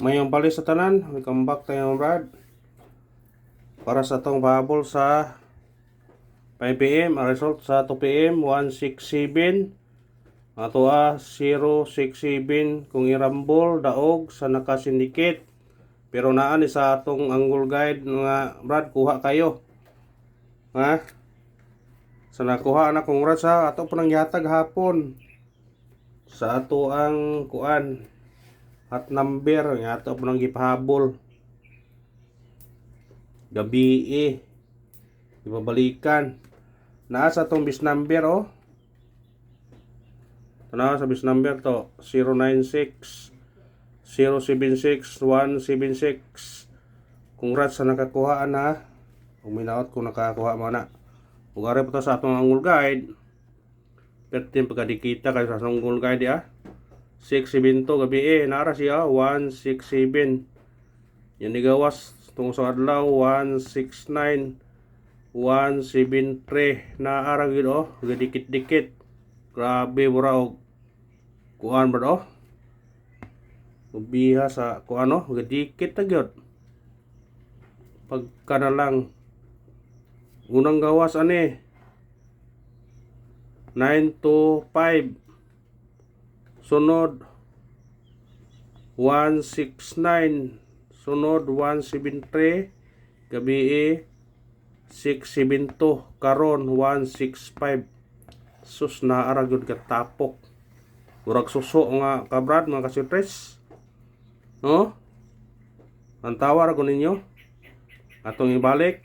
Mayong bali sa tanan, welcome back tayo Brad. Para sa tong pahabol sa 5 PM, ang result sa 2 PM 167. Ato 067 kung irambol daog sa nakasindikit. Pero naa ni sa atong angle guide nga Brad, kuha kayo. Ha? Sa nakuha na congrats ha, ato po nang yatag hapon. Sa ato ang kuan at number nga ato po nang gipahabol. Gabi ibabalikan. Naa sa tong bis number Tanawa sa bis number to 096 076 176. Congrats sa nakakuha na. Uminaot kung nakakuha mo na. Ug ari pa to sa atong angle guide. Pertin pagkadikita kay sa angle guide 672 gabi nara siya 167. Yan gawas tung sa adlaw 169 173 na ara gid gadikit-dikit. Grabe bura og kuan ba ubiha sa kuan gadikit ta gyud. Pagka na lang unang gawas 9 to 5, sunod 169, sunod 173, gabi 672, karon 165. Sus na ara gyud ka tapok. Murag suso nga kabrad mga kasitres. No? Ang tawar ko ninyo. Atong ibalik.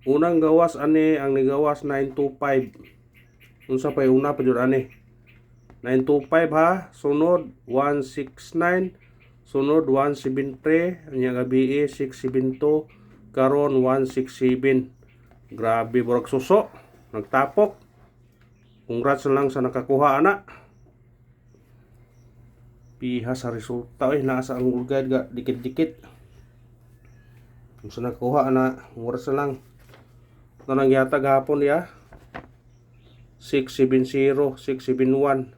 Unang gawas ang nigawas 925. Unsa pa una pa jud 925 ha. Sunod 169, sunod 173, nya gabi 672, karon 167. Grabe murag suso. Nagtapok. Congrats lang sa nakakuha ana. Piha sa resulta nasa ang guide ga dikit-dikit. Kung sa nakakuha ana, congrats lang. Ito nang yatag hapon 670, 671.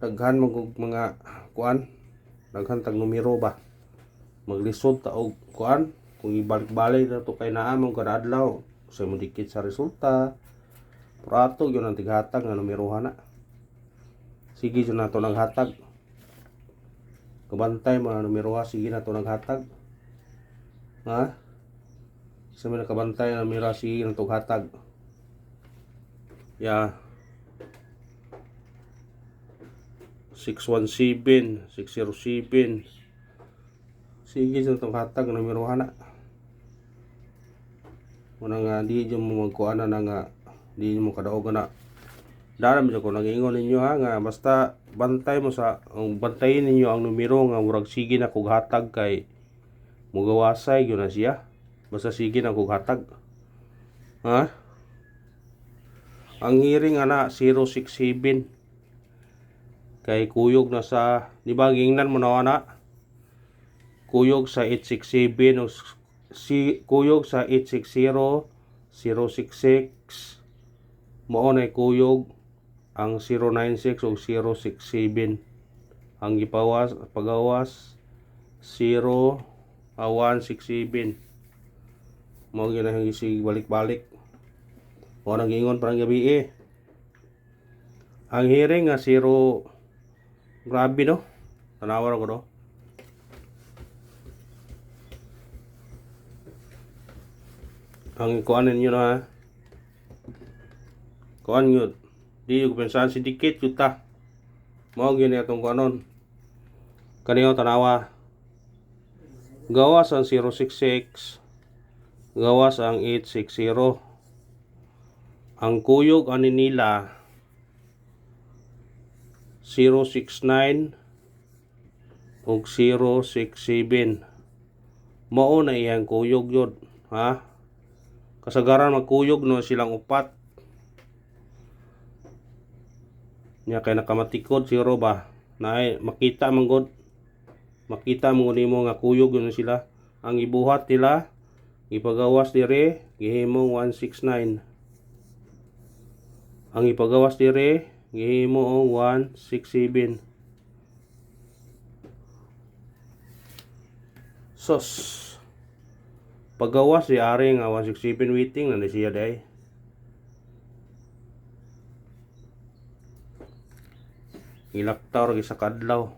Daghan mga kuan, daghan tag numero ba. Maglisod ta og kuan, kung ibalik-balik na to kay naa mong kada adlaw, sa mo dikit sa resulta. Prato yun ang tighatag na numerohan na. Sige yun na to naghatag. Kabantay mga numeroha, sige na to naghatag. Ha? Sa mga kabantay na numero, sige na to hatag. 617, 607. Sige yun na to hatag na numerohan na. Muna nga di yun mo magkuana na nga di mo kadaogan na. Daram ko nag-ingon ninyo nga basta bantay mo bantayin ninyo ang numero nga murag sige na kog hatag kay mugawasay gyud na siya. Basta sige na kog hatag. Ha? Ang hearing 067 kay kuyog na sa di ba gingnan mo na kuyog sa 867 o kuyog sa 860 066 mao na kuyog ang 096 o 067. Ang pagawas 167 mao ginahang isig balik-balik. O nag-ingon parang gabi ang hearing 0. Grabe no, tanawar ko ang kuanin nyo na kuan yun di yung pensahan sidikit yuta mao gini atong kuanon kaniyo tanawa gawas ang 066 gawas ang 860 ang kuyog ani nila 069 ug 067 mao na iyang kuyog yun ha. Kasagaran magkuyog no silang upat. Nya kay nakamatikod zero ba. Naay makita man gud. Makita mo nimo nga kuyog no sila. Ang ibuhat nila ipagawas dire gihimo 169. Ang ipagawas dire gihimo 167. Sos. Paggawas di ari nga 167 waiting na siya day. Ilaktaw ra sa kadlaw.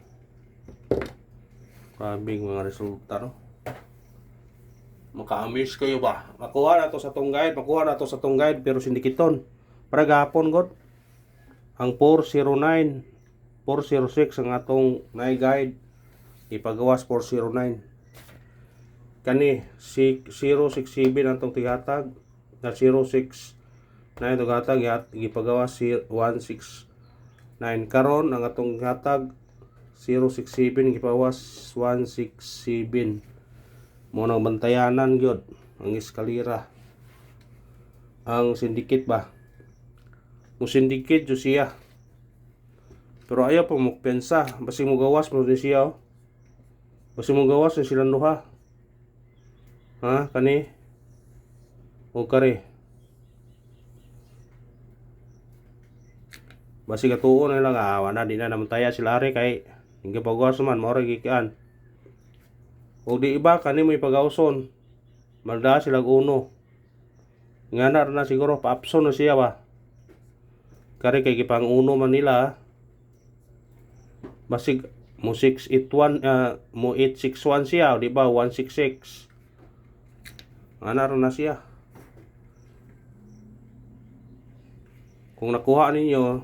Grabing mga resulta no. Maka-amaze kayo ba? Makuha na to sa tong guide, pero sindikiton. Para gapon god. Ang 409, 406 ang atong guide. Ipagawas 409. Kani 067 atong tigatag na 06 na itong gatag ipagawas 169. Karon ang atong gatag 067 gipawas 167. Mo nang bantayanan gyud ang eskalera. Ang syndicate ba? Mo syndicate jud siya. Pero ayaw pa mo pensa, basi mo gawas mo din siya. Basi mo gawas na silang duha. Ha, kani? O kare. Basi katuon na lang wala di na namantaya sila ari kay hindi pagawas man mao ra gikan. O di iba kani mo ipagawson. Malda sila uno. Ngana na siguro paapson na siya ba. Kare kay gipang uno man nila. Basig mo 681 mo 861 siya, di ba? 166. Ano na siya. Kung nakuha ninyo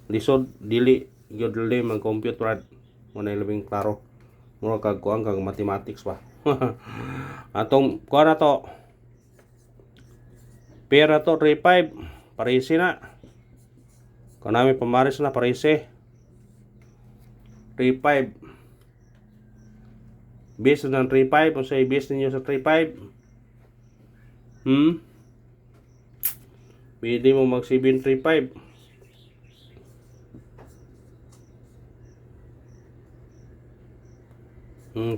lisod dili gyud dili man computer mo na labing klaro. Mura kag kuan kag mathematics ba. Atong kuha na to. Pera to 35 parisi na. Kanami pamaris na parisi. 35 base ng 3.5 o say base ninyo sa 3.5 pwede mo mag 7.35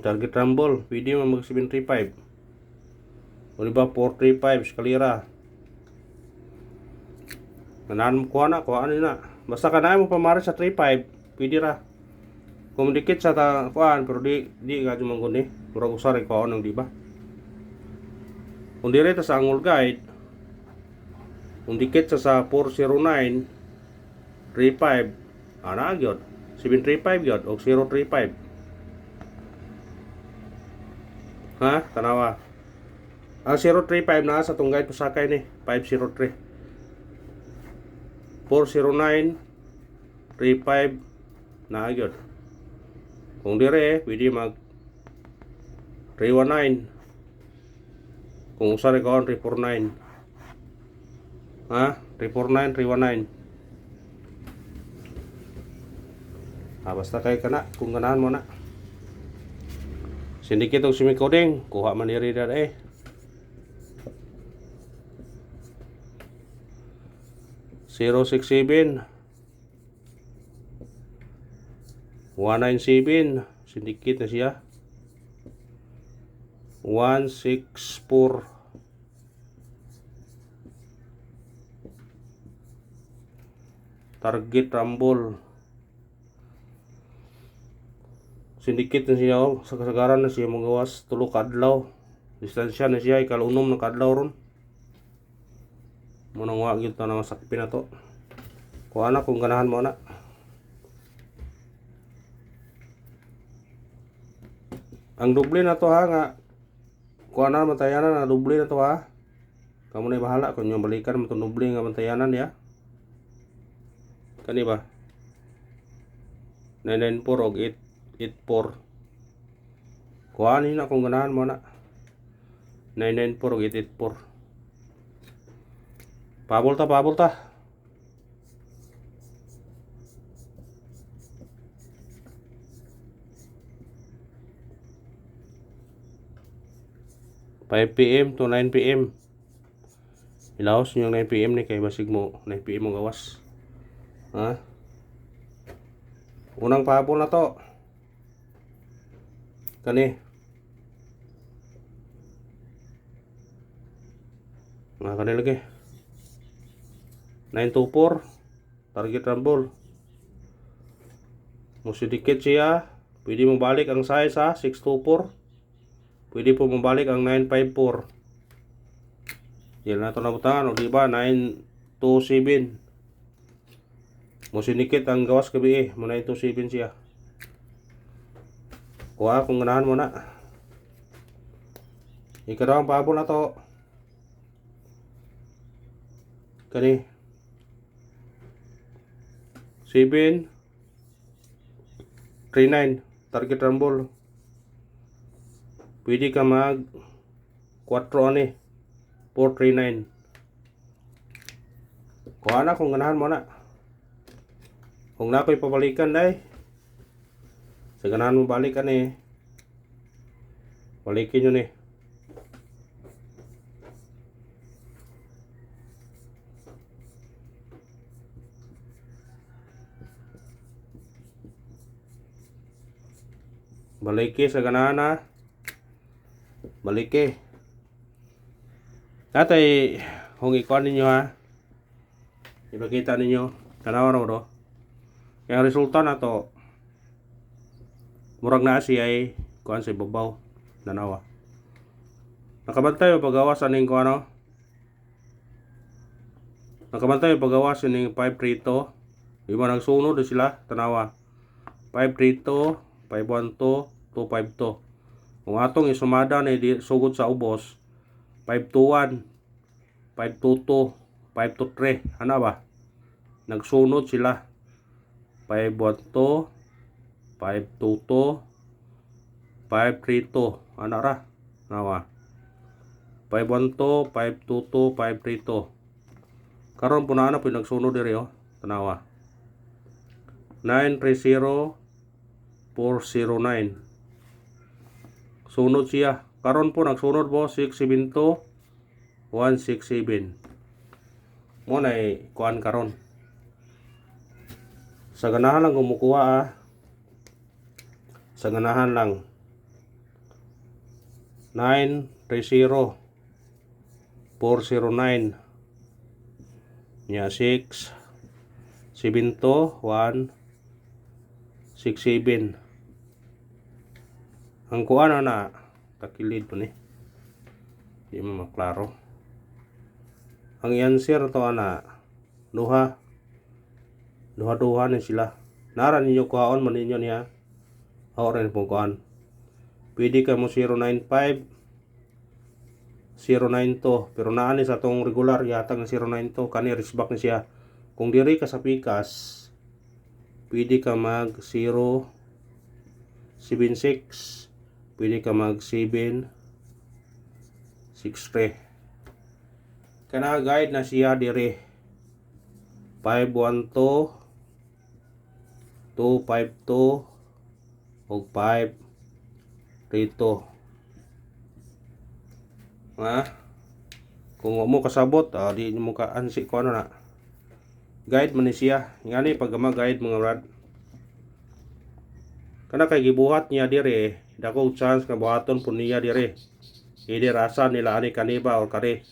target rumble pwede mo mag 7.35 o diba 4.35 eskalera kanan mo kuha na basta kanaan mo pamaris sa 3.5 pwede ra. Kung dikit sa kuan pero di ka jumanggon ni murag usa ray kuan ng di ba. Kung dire ta sa angol guide kung dikit sa 409 35 ana gyud 735 gyud og 035 ha tanawa ang 035 na sa tong guide pasakay ni 503 409 35 na gyud. Kung dire, pwede mag 319. Kung usa rin kaon 349. Ha? 349, 319. Basta kay kana, kung ganahan mo na. Sindikit og semikoding, kuha man diri da 067 197 sindikit na siya 164 target rumble sindikit na siya sa kasagaran na siya magawas tulo kadlaw distansya na siya ikalunom ng kadlaw ron mo nang wag gyud ta na masakpin na to kuha na kung ganahan mo na. Ang doble na to ha nga kuha na mantayanan na doble na to ha. Kamu na bahala kung yung balikan mo to doble nga mantayanan ya. Kani ba? 994 og 884. Kuha ni na kung ganahan mo na. 994 og 884. Pabol ta. 5 PM to 9 PM. Ilaos yung 9 PM ni kay basig mo 9 PM mo gawas. Ha? Unang pahabol na to. Kani. Kani lagi. 924 target rumble. Mo sedikit siya, Pwede mo balik ang size sa 624. Pwede po mabalik ang 954. Yan na ito na butangan. O diba 927. Mo sinikit ang gawas gabi mo 927 siya. Kuha kung ganahan mo na. Ikaw ang pahabol na to. Kani 739 target rumble. Pwede ka mag 4 ani 439. Kuha na kung ganahan mo na. Kung na ko'y pabalikan day. Sa ganahan mo balikan eh. Balikin yun eh. Baliki sa ganahan na. Baliki. Tatay, kung ikuan ninyo ha. Ipakita ninyo. Tanawa na mo do. Kaya resulta na to. Murag na siya ay kuan sa ibabaw. Tanawa. Nakabantay o pagawas aning kuan no? Nakabantay o pagawas aning 532. Di ba nagsunod sila? Tanawa. 532. 512, 252. Kung atong isumada na sugod sa ubos, 521, 522, 523. Ano ba? Nagsunod sila. 512, 522, 532. Ano ra? Nawa. 512, 522, 532. Karon po na ano po nagsunod diri oh. Tanawa. 930, 409. Sunod siya. Karon po nagsunod po 672 167. Mo na kuan karon. Sa ganahan lang kumukuha ah. Sa ganahan lang. 930 409. Nya 6 72 167. Ang kuan na takilid po ni. Di mo maklaro. Ang answer to ana duha ni sila. Nara ninyo kuhaon man ninyo niya. Oren po kuan. Pwede ka mo 095 092 pero naani sa tong regular yata ng 092 kani risback ni siya. Kung diri ka sa pikas pwede ka mag 076. Pwede ka mag 763. Kana guide na siya dire 512 252 ug 532. Ha? Kung mo kasabot, di mo ka ansi ko ano na. Guide man ni siya. Ngani pag guide mga brad. Kana kay gibuhat niya dire, dako chance nga buhaton po niya dire. Hindi rasa nila ani kaniba or kare.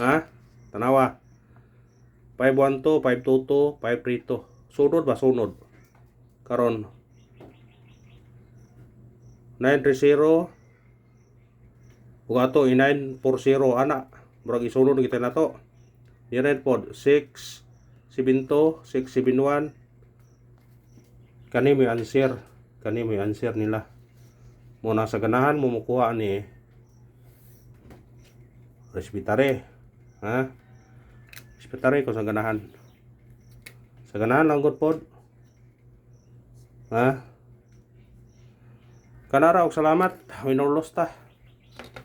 Ha? Tanawa. 512, 522, 532. Sunod ba sunod? Karon 930 ug ato 940 ana. Murag isunod kita na to. Dire pod 672, 671. Kani may answer. Kani may answer nila. Muna sa ganahan mo mukuha ni respetare. Ha? Respetare ko sa ganahan. Sa ganahan lang gud pod. Ha? Kanara og salamat. Winorlos ta.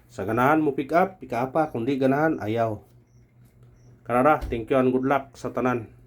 Sa ganahan mo pick up pa. Kung di ganahan ayaw. Kanara, thank you and good luck sa tanan.